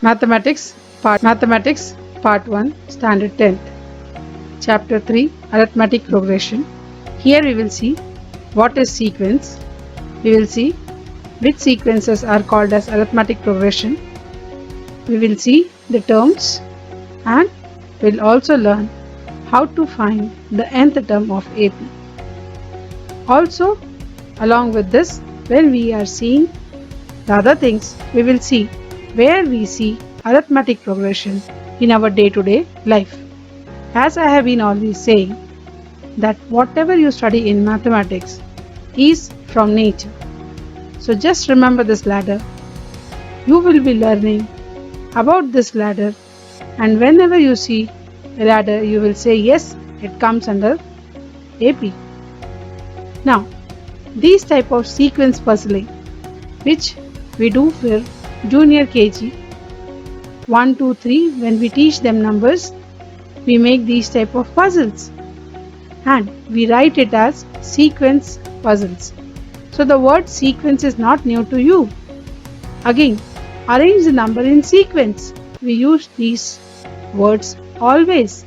Mathematics Part 1 Standard 10th Chapter 3 Arithmetic Progression. Here we will see what is sequence. We will see which sequences are called as arithmetic progression. We will see the terms and we will also learn how to find the nth term of AP. Also, along with this, when we are seeing the other things, we will see where we see arithmetic progression in our day-to-day life. As I have been always saying that whatever you study in mathematics is from nature. So just remember this ladder. You will be learning about this ladder, and whenever you see a ladder you will say yes, it comes under AP. Now these type of sequence puzzling which we do for junior KG 1, 2, 3, when we teach them numbers, we make these type of puzzles and we write it as sequence puzzles. So the word sequence is not new to you. Again, arrange the number in sequence. We use these words always.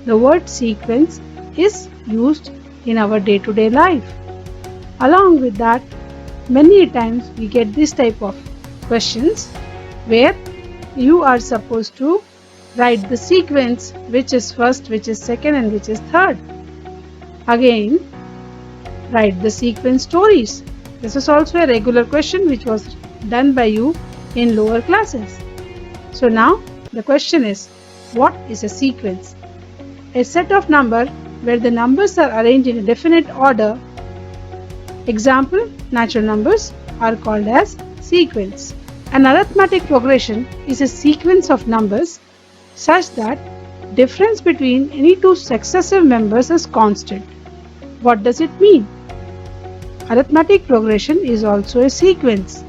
The word sequence is used in our day-to-day life. Along with that, many times we get this type of questions where you are supposed to write the sequence, which is first, which is second, and which is third. Again, write the sequence stories. This is also a regular question which was done by you in lower classes. So now the question is, what is a sequence? A set of numbers where the numbers are arranged in a definite order. Example, natural numbers are called as sequence. An arithmetic progression is a sequence of numbers such that difference between any two successive members is constant. What does it mean? Arithmetic progression is also a sequence.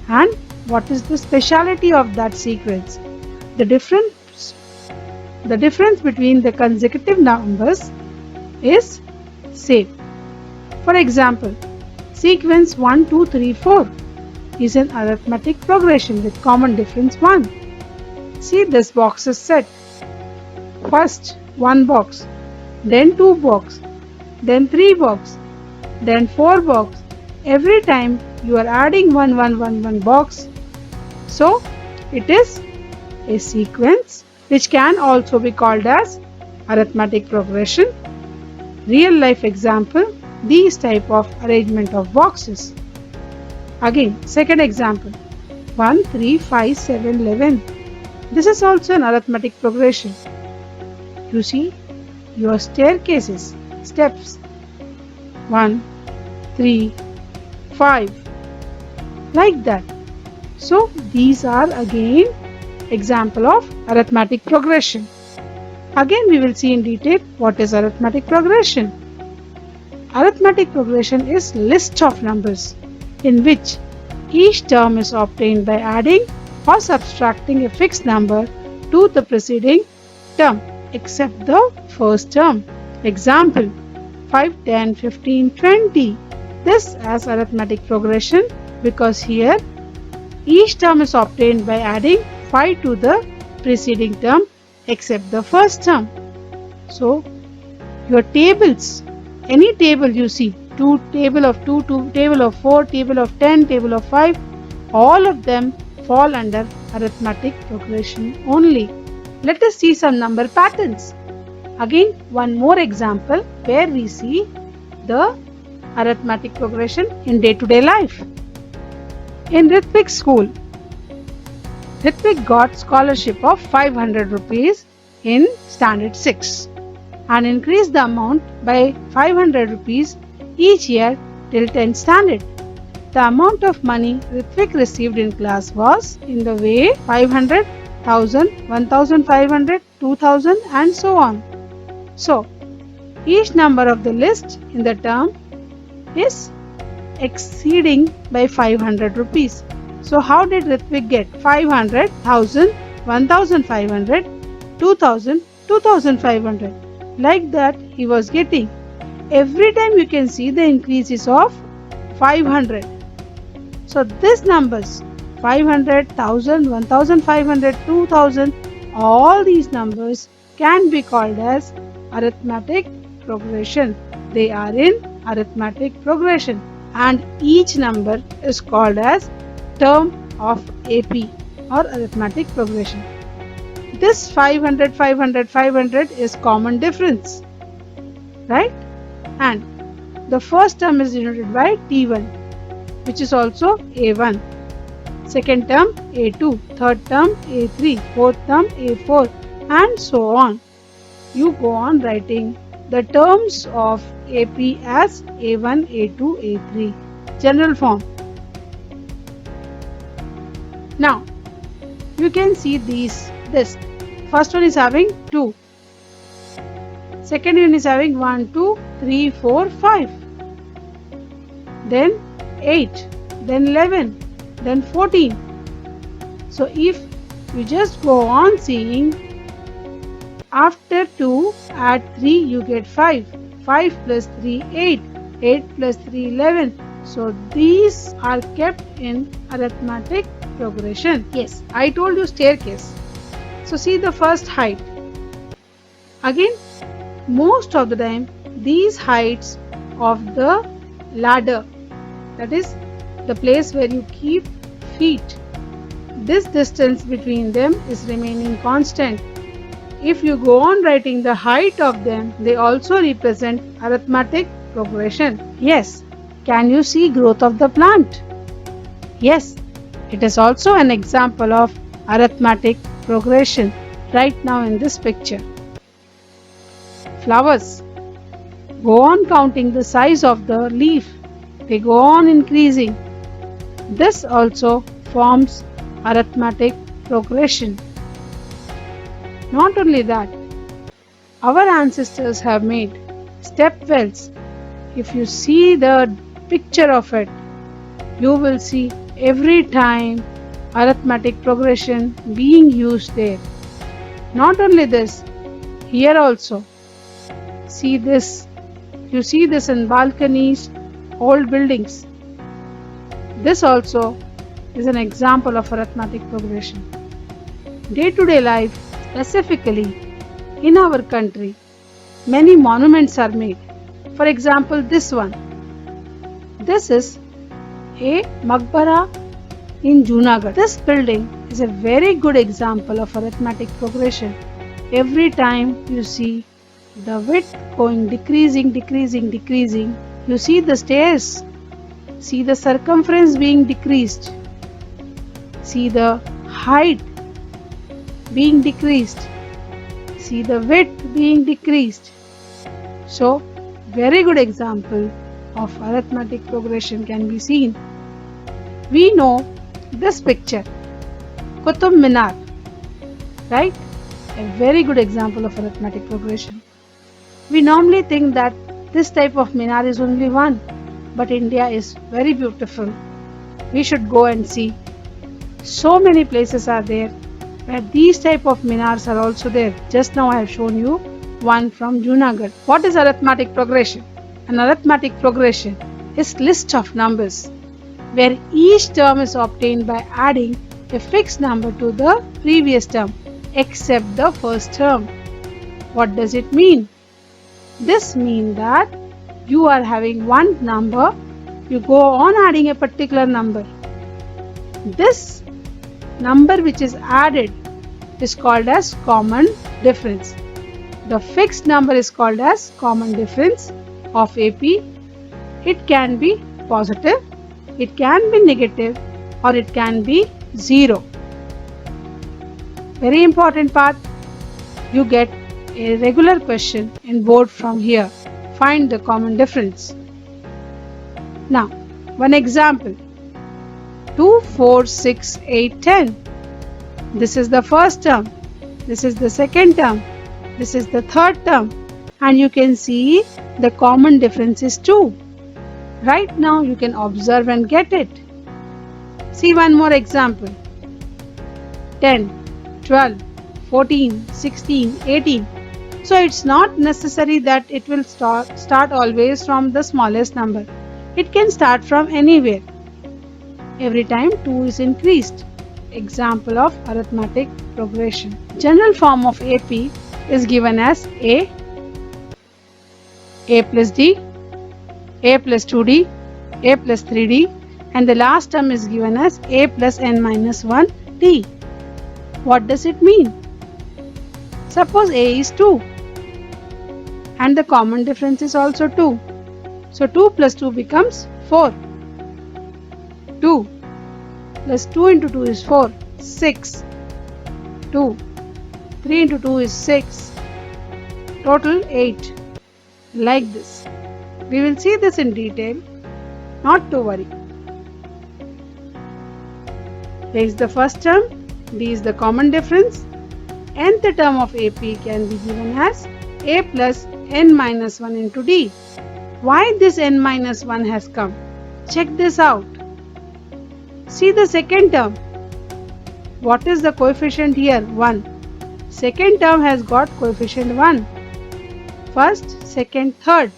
And what is the speciality of that sequence? The difference between the consecutive numbers is same. For example, sequence 1, 2, 3, 4 is an arithmetic progression with common difference 1. See, this box is set. First 1 box, then 2 box, then 3 box, then 4 box. Every time you are adding 1 box. So it is a sequence which can also be called as arithmetic progression. Real life example, these type of arrangement of boxes. Again, second example, 1, 3, 5, 7, 11. This is also an arithmetic progression. You see your staircases, steps, 1, 3, 5, like that. So these are again example of arithmetic progression. Again we will see in detail what is arithmetic progression. Arithmetic progression is list of numbers in which each term is obtained by adding or subtracting a fixed number to the preceding term except the first term. Example, 5, 10, 15, 20. This as arithmetic progression because here each term is obtained by adding 5 to the preceding term except the first term. So your tables, any table you see, table of 2, table of 4, table of 10, table of 5, all of them fall under arithmetic progression only. Let us see some number patterns. Again, one more example where we see the arithmetic progression in day-to-day life. In Ritvik school, Ritvik got scholarship of 500 rupees in standard 6 and increased the amount by 500 rupees each year till 10th standard. The amount of money Ritvik received in class was in the way 500, 1000, 1500, 2000 and so on. So, each number of the list in the term is exceeding by 500 rupees. So, how did Ritvik get 500, 1000, 1500, 2000, 2500? Like that he was getting. Every time you can see the increase is of 500. So these numbers 500, 1000, 1500, 2000, all these numbers can be called as arithmetic progression. They are in arithmetic progression, and each number is called as term of AP or arithmetic progression. This 500, 500, 500 is common difference, right? And the first term is denoted by T1, which is also A1. Second term A2, third term A3, fourth term A4, and so on. You go on writing the terms of AP as A1, A2, A3. General form. Now, you can see this. First one is having 2. Second one is having 1, 2, 3, 4, 5. Then 8. Then 11. Then 14. So if you just go on seeing, after 2 add 3 you get 5. 5 plus 3 8. 8 plus 3 11. So these are kept in arithmetic progression. Yes, I told you staircase. So see the first height. Again, most of the time these heights of the ladder, that is the place where you keep feet, this distance between them is remaining constant. If you go on writing the height of them, they also represent arithmetic progression. Yes, can you see growth of the plant? Yes, it is also an example of arithmetic progression right now in this picture. Flowers. Go on counting the size of the leaf. They go on increasing. This also forms arithmetic progression. Not only that, our ancestors have made step wells. If you see the picture of it, you will see every time arithmetic progression being used there. Not only this, here also, see this. You see this in balconies, old buildings. This also is an example of arithmetic progression. Day-to-day life, specifically in our country, many monuments are made. For example, this one. This is a Maqbara in Junagadh. This building is a very good example of arithmetic progression. Every time you see the width going decreasing, you see the stairs, see the circumference being decreased, see the height being decreased, see the width being decreased. So, very good example of arithmetic progression can be seen. We know this picture, Qutub Minar, right? A very good example of arithmetic progression. We normally think that this type of minar is only one, but India is very beautiful. We should go and see. So many places are there where these type of minars are also there. Just now I have shown you one from Junagadh. What is arithmetic progression? An arithmetic progression is list of numbers where each term is obtained by adding a fixed number to the previous term except the first term. What does it mean? This means that you are having one number, you go on adding a particular number. This number which is added is called as common difference. The fixed number is called as common difference of AP. It can be positive, it can be negative, or it can be 0. Very important part, you get a regular question in board from here. Find the common difference. Now, one example. 2, 4, 6, 8, 10. This is the first term. This is the second term. This is the third term. And you can see the common difference is 2. Right now you can observe and get it. See one more example. 10, 12, 14, 16, 18. So it's not necessary that it will start always from the smallest number. It can start from anywhere. every time 2 is increased. Example of arithmetic progression. General form of AP is given as A plus D, A plus 2D, A plus 3D, and the last term is given as A plus n minus 1D. What does it mean? Suppose A is 2 and the common difference is also 2. So 2 plus 2 becomes 4. 2 plus 2 into 2 is 4. 6. 2. 3 into 2 is 6. Total 8. Like this. We will see this in detail. Not to worry. A is the first term. D is the common difference. Nth term of AP can be given as A plus n minus 1 into D. Why this n minus 1 has come? Check this out. See the second term. What is the coefficient here? 1. Second term has got coefficient 1. First, second, third.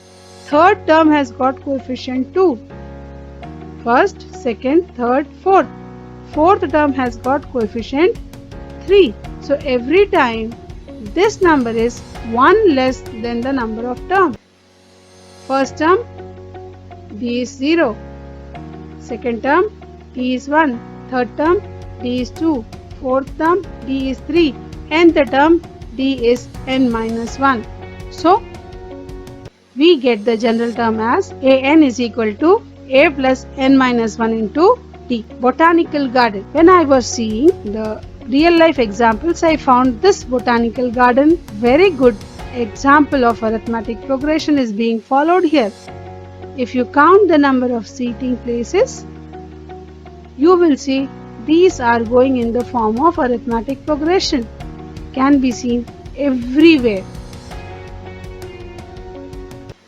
Third term has got coefficient 2. First, second, third, fourth. Fourth term has got coefficient 3. So every time this number is 1 less than the number of term. First term D is 0. Second term D is 1. Third term D is 2. Fourth term D is 3. Nth term D is n minus 1. So we get the general term as an is equal to a plus n minus 1 into D. Botanical garden. When I was seeing the real life examples, I found this botanical garden very good example of arithmetic progression is being followed here. If you count the number of seating places, you will see these are going in the form of arithmetic progression. Can be seen everywhere.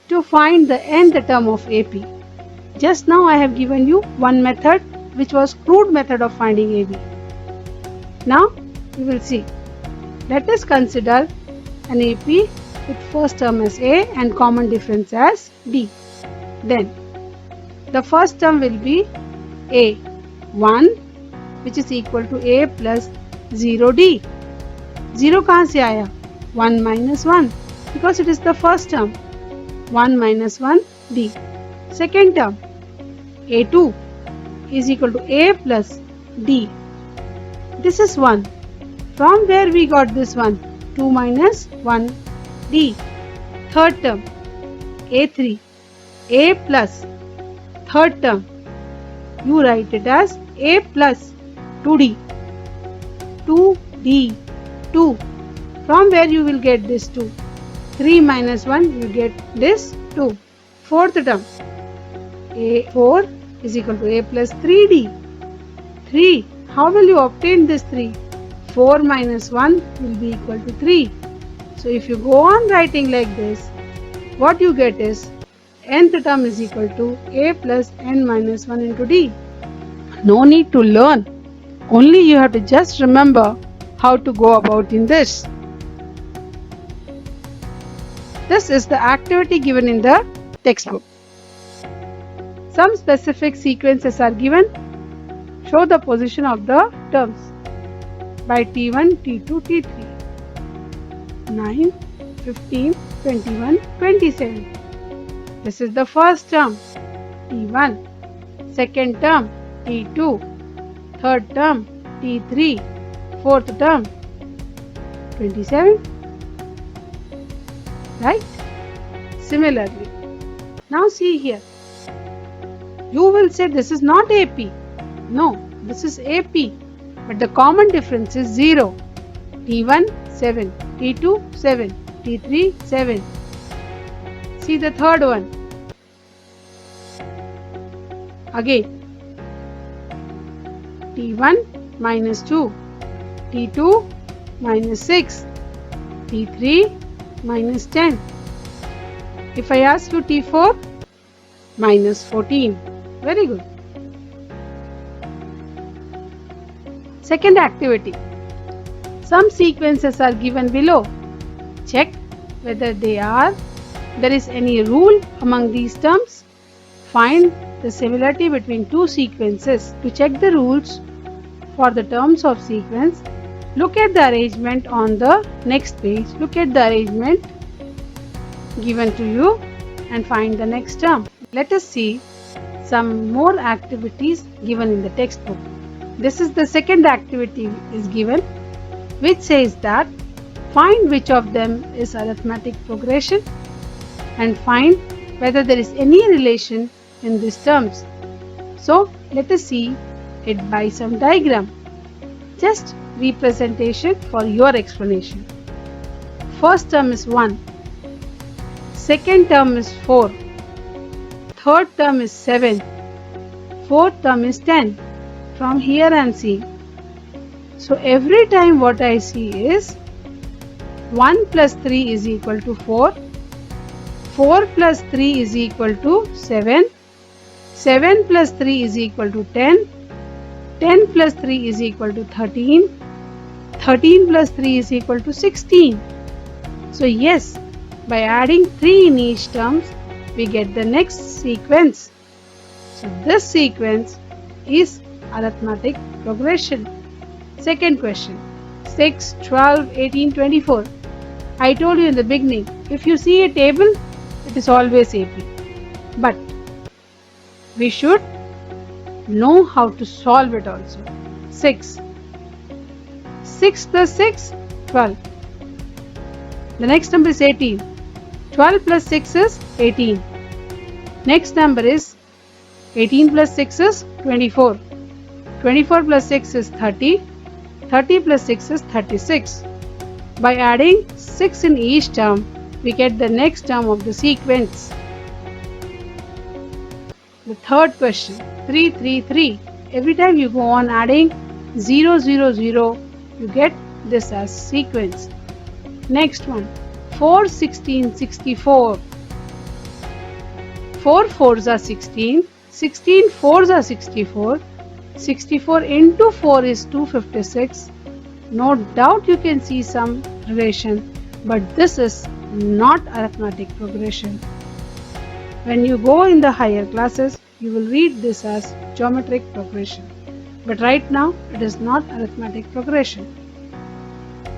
To find the nth term of AP. Just now I have given you one method which was crude method of finding AB. Now we will see. Let us consider an AP with first term as A and common difference as D. Then the first term will be A 1 which is equal to A plus 0D. 0 कहाँ से आया? 1 minus 1 because it is the first term. 1 minus 1 D. Second term A2 is equal to A plus D. This is 1. From where we got this one? 2 minus 1 D. Third term A3 A plus. Third term you write it as A plus 2D. 2D 2. From where you will get this 2? 3 minus 1 you get this 2. Fourth term A4 is equal to A plus 3D. 3. How will you obtain this 3? 4 minus 1 will be equal to 3. So if you go on writing like this, what you get is nth term is equal to A plus n minus 1 into D. No need to learn. Only you have to just remember how to go about in this. This is the activity given in the textbook. Some specific sequences are given. Show the position of the terms by T1, T2, T3. 9, 15, 21, 27. This is the first term T1. Second term T2. Third term T3. Fourth term 27. Right? Similarly, now see here. You will say this is not AP. No, this is AP. But the common difference is 0. T1 7, T2 7, T3 7. See the third one. Again. T1 minus 2, T2 minus 6, T3 minus 10. If I ask you T4, minus 14. Very good. Second activity. Some sequences are given below. Check whether there is any rule among these terms. Find the similarity between two sequences. To check the rules for the terms of sequence, look at the arrangement on the next page. Look at the arrangement given to you and find the next term. Let us see some more activities given in the textbook. This is the second activity is given, which says that find which of them is arithmetic progression and find whether there is any relation in these terms. So let us see it by some diagram. Just representation for your explanation. First term is 1. Second term is 4. Third term is 7. Fourth term is 10. From here I am seeing. So every time what I see is 1 plus 3 is equal to 4. 4 plus 3 is equal to 7. 7 plus 3 is equal to 10. 10 plus 3 is equal to 13. 13 plus 3 is equal to 16. So yes, by adding 3 in each terms, we get the next sequence. So this sequence is arithmetic progression. Second question, 6, 12, 18, 24. I told you in the beginning, if you see a table, it is always AP. But we should know how to solve it also. 6. 6 plus 6, 12. The next number is 18. 12 plus 6 is 18. Next number is 18 plus 6 is 24. 24 plus 6 is 30. 30 plus 6 is 36. By adding 6 in each term, we get the next term of the sequence. The third question, 3, 3, 3. Every time you go on adding 0, 0, 0, you get this as sequence. Next one, 4, 16, 64. 4 4s are 16. 16 4s are 64. 64 into 4 is 256. No doubt you can see some relation, but this is not arithmetic progression. When you go in the higher classes, you will read this as geometric progression. But right now, it is not arithmetic progression.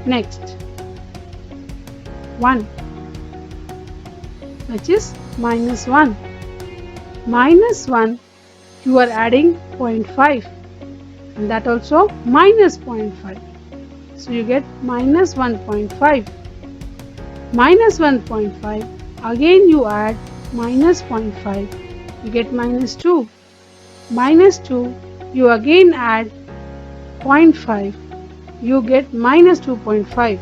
Next, 1, which is minus 1. Minus 1, you are adding 0.5 and that also minus 0.5. So you get minus 1.5. Minus 1.5, again you add minus 0.5, you get minus 2. Minus 2, you again add 0.5, you get minus 2.5.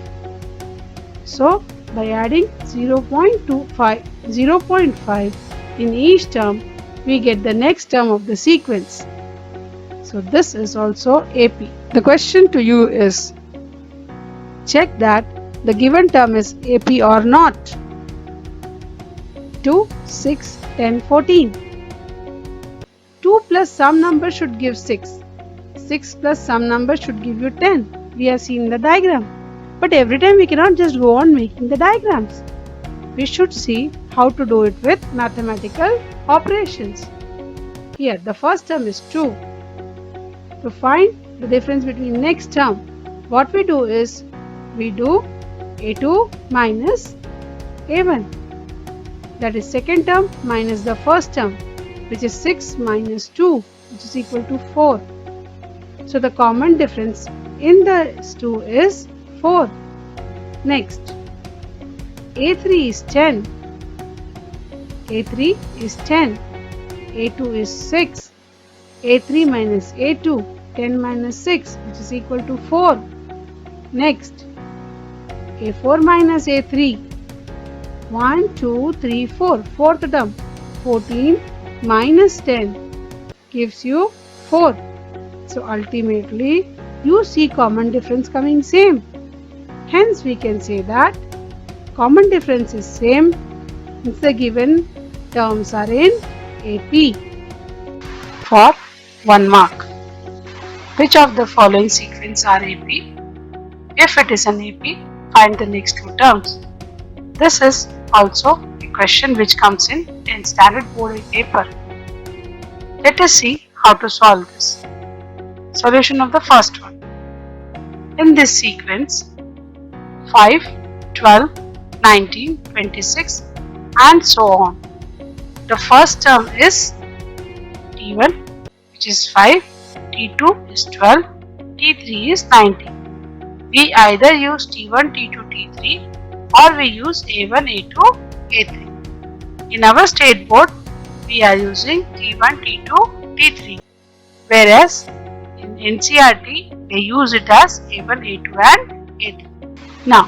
So by adding 0.5 in each term, we get the next term of the sequence. So this is also AP. The question to you is, check that the given term is AP or not. 2, 6, 10, 14. 2 plus some number should give 6. 6 plus some number should give you 10. We have seen the diagram. But every time we cannot just go on making the diagrams. We should see how to do it with mathematical operations. Here the first term is 2. To find the difference between next term, what we do is we do A2 minus A1. That is second term minus the first term, which is 6 minus 2, which is equal to 4. So the common difference in the 2 is 4. Next, A3 is 10. A3 is 10. A2 is 6. A3 minus A2, 10 minus 6, which is equal to 4. Next, A4 minus A3, 1, 2, 3, 4, fourth term, 14 minus 10 gives you 4. So ultimately, you see common difference coming same. Hence, we can say that common difference is same since the given terms are in AP. For 1 mark, which of the following sequence are AP? If it is an AP, find the next two terms. This is also a question which comes in standard board paper. Let us see how to solve this. Solution of the first one. In this sequence, 5, 12, 19, 26 and so on. The first term is T1, which is 5, T2 is 12, T3 is 19. We either use T1, T2, T3 or we use A1, A2, A3. In our state board, we are using T1, T2, T3, whereas in NCERT, they use it as A1, A2 and A3. Now,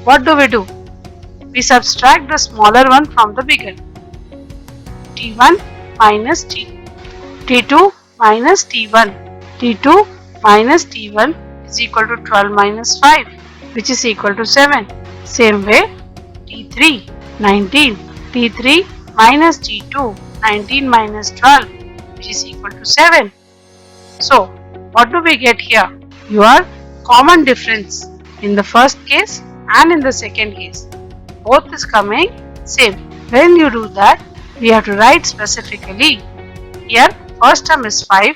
what do? We subtract the smaller one from the bigger. T1 minus T2 minus T1. T2 minus T1 is equal to 12 minus 5, which is equal to 7. Same way, T3, 19. T3 minus T2, 19 minus 12, which is equal to 7. So, what do we get here? Your common difference in the first case and in the second case. Both is coming same. When you do that, we have to write specifically. Here, first term is 5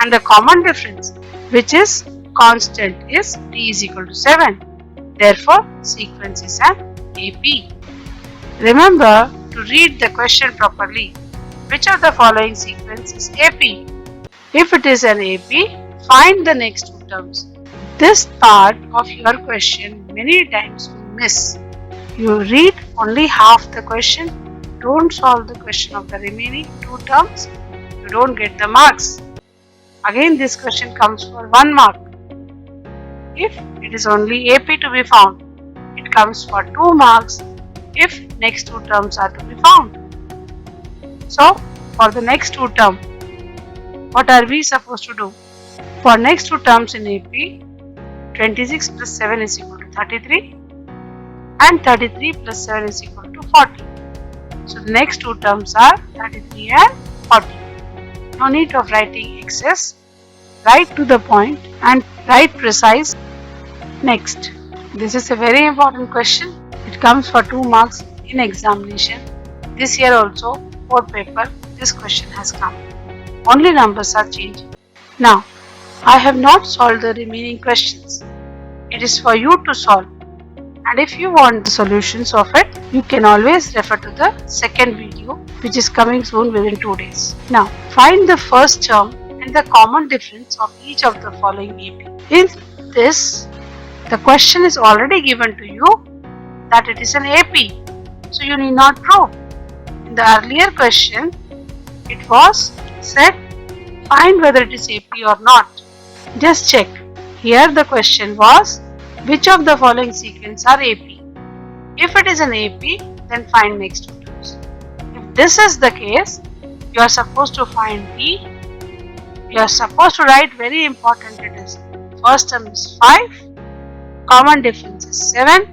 and the common difference, which is constant, is t is equal to 7. Therefore, sequence is an AP. Remember to read the question properly. Which of the following sequence is AP? If it is an AP, find the next two terms. This part of your question many times you miss. You read only half the question, don't solve the question of the remaining two terms, you don't get the marks. Again, this question comes for 1 mark. If it is only AP to be found, it comes for 2 marks if next two terms are to be found. So, for the next two terms, what are we supposed to do? For next two terms in AP, 26 plus 7 is equal to 33 and 33 plus 7 is equal to 40. So the next two terms are 33 and 40. No need of writing excess. Write to the point and write precise. Next, this is a very important question. It comes for 2 marks in examination. This year also, board paper, this question has come. Only numbers are changing. Now, I have not solved the remaining questions. It is for you to solve. And if you want the solutions of it, you can always refer to the second video, which is coming soon within 2 days. Now, find the first term and the common difference of each of the following AP. In this, the question is already given to you that it is an AP. So you need not prove. In the earlier question, it was said, find whether it is AP or not. Just check. Here the question was, which of the following sequence are AP? If it is an AP, then find next two terms. If this is the case, you are supposed to find T. You are supposed to write, very important it is, first term is 5, common difference is 7,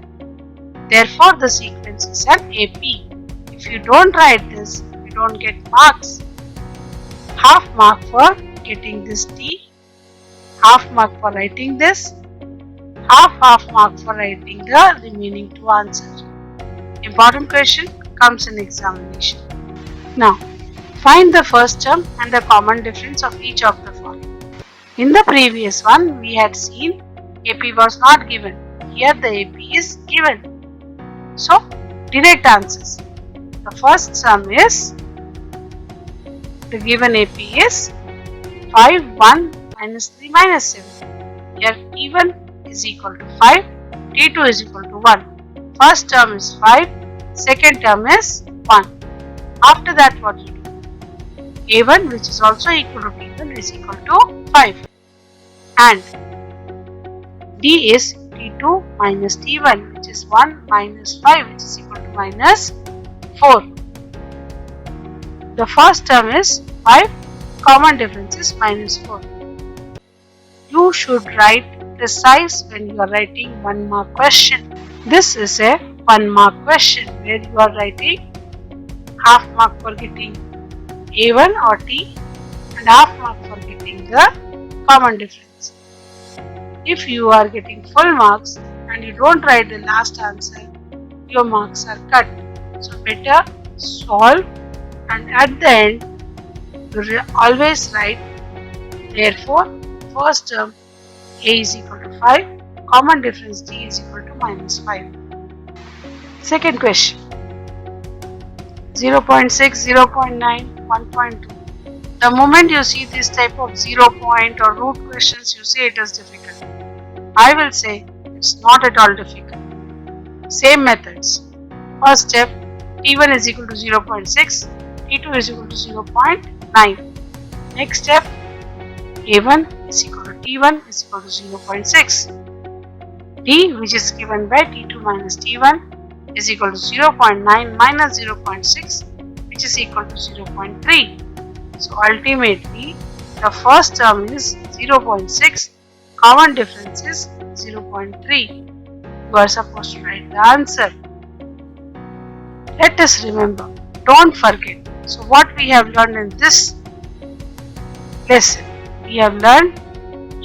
therefore the sequence is an AP. If you don't write this, you don't get marks. Half mark for getting this T, half mark for writing this, half mark for writing the remaining two answers. Important question comes in examination. Now, find the first term and the common difference of each of the following. In the previous one, we had seen AP was not given. Here the AP is given. So, direct answers. The first sum is, the given AP is 5, 1, minus 3, minus 7. Here T1 is equal to 5, T2 is equal to 1. First term is 5, second term is 1. After that, what you do? A1, which is also equal to T1, is equal to 5. And D is T2 minus T1, which is 1 minus 5, which is equal to minus 4. The first term is 5, common difference is minus 4. You should write precise when you are writing 1 mark question. This is a 1 mark question where you are writing half mark for getting A1 or T and half mark for getting the common difference. If you are getting full marks and you don't write the last answer, your marks are cut. So better solve and at the end You always write, therefore, first term a is equal to 5, common difference d is equal to minus 5. Second question, 0 0.6, 0 0.9, 1.2. The moment you see this type of 0 point or root questions, you say it is difficult. I will say it's not at all difficult. Same methods. First step, t1 is equal to 0 0.6, t2 is equal to 0 0.9. Next step, a1 is equal to t1 is equal to 0 0.6. d, which is given by t2 minus t1, is equal to 0 0.9 minus 0 0.6, which is equal to 0 0.3. So ultimately, the first term is 0 0.6, common difference is 0 0.3. You are supposed to write the answer. Let us remember, don't forget. So what we have learned in this lesson, we have learned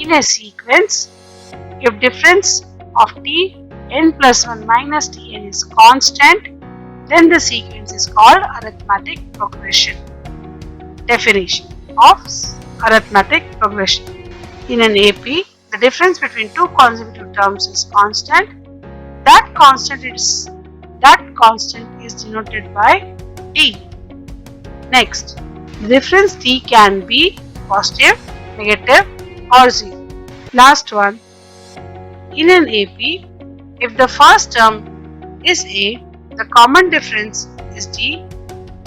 in a sequence, if difference of t n plus 1 minus tn is constant, then the sequence is called arithmetic progression. Definition of arithmetic progression. In an AP, the difference between two consecutive terms is constant. That constant is denoted by t. Next, the difference t can be positive, negative or 0. Last one, in an AP, if the first term is a, the common difference is d,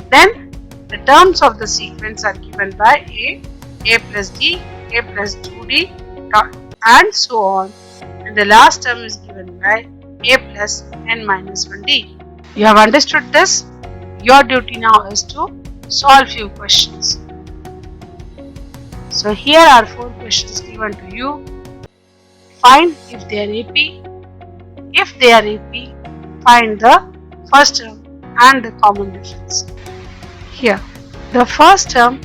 then the terms of the sequence are given by a plus d, a plus 2d, and so on. And the last term is given by a plus n minus 1d. You have understood this? Your duty now is to solve few questions. So here are 4 questions given to you. Find if they are AP. If they are AP, find the first term and the common difference. Here, the first term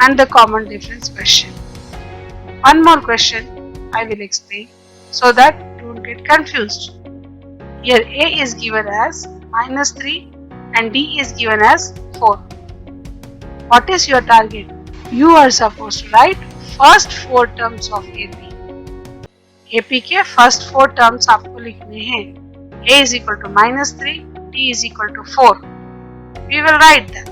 and the common difference question. One more question I will explain so that you don't get confused. Here a is given as minus 3 and d is given as 4. What is your target? You are supposed to write first 4 terms of AP. AP के first 4 terms आपको लिखने हैं. A is equal to minus 3, D is equal to 4. We will write that.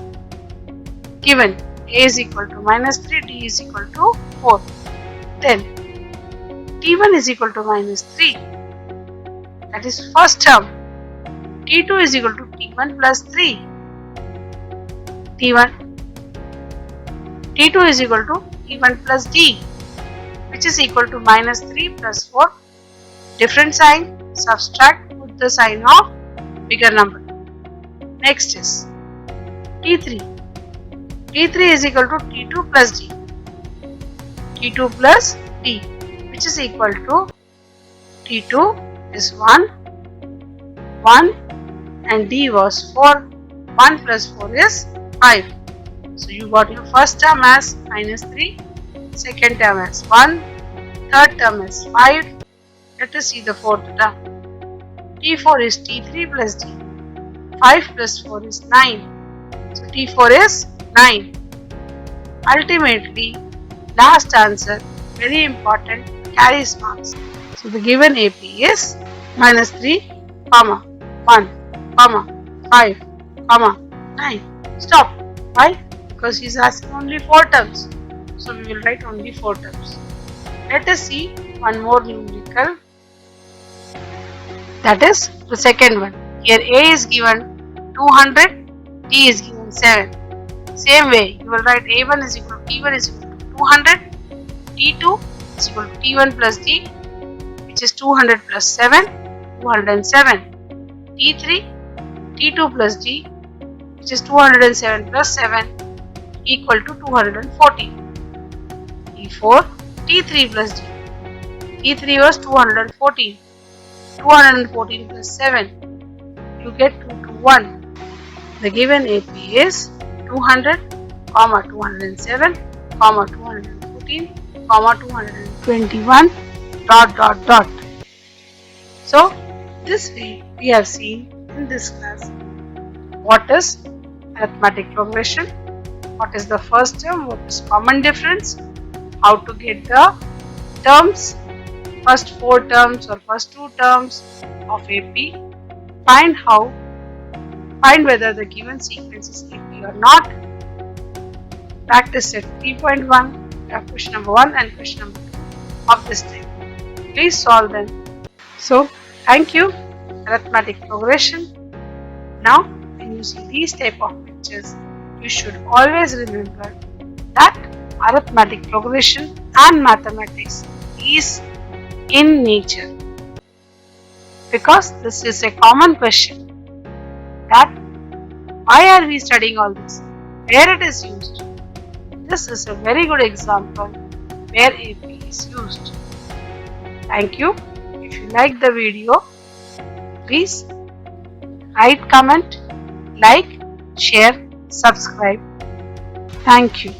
Given A is equal to minus 3, D is equal to 4. Then T1 is equal to minus 3. That is first term. T2 is equal to T1 plus 3. T2 is equal to T1 plus D, which is equal to minus 3 plus 4. Different sign, subtract, put the sign of bigger number. Next is T3. T3 is equal to T2 plus D. T2 plus D, which is equal to T2 is 1, 1 and D was 4. 1 plus 4 is 5. So you got your first term as minus 3, second term as 1, third term is 5. Let us see the fourth term. T4 is T3 plus D. 5 plus 4 is 9. So T4 is 9. Ultimately, last answer, very important, carries marks. So the given AP is minus 3, 1, 5, 9. Stop. Why? Because he is asking only 4 terms. So we will write only 4 terms. Let us see one more numerical. That is the second one. Here A is given 200, D is given 7. Same way, you will write A1 is equal to T1 is equal to 200, T2 is equal to T1 plus D, which is 200 plus 7, 207. T3, T2 plus D, which is 207 plus 7, equal to 240. T4, T3 plus D. T3 was 214. 214 plus 7. You get 221. The given AP is 200, 207, 214, 221, ... So, this way we have seen in this class what is arithmetic progression, what is the first term, what is common difference, how to get the terms, first 4 terms or first 2 terms of AP, find whether the given sequence is AP or not. Practice set 3.1, we have question number 1 and question number 2 of this type. Please solve them. So, thank you. Arithmetic progression. Now, when you see these type of pictures, you should always remember that arithmetic progression and mathematics is in nature. Because this is a common question that why are we studying all this? Where it is used? This is a very good example where AP is used. Thank you. If you like the video, please write comment, like, share, subscribe. Thank you.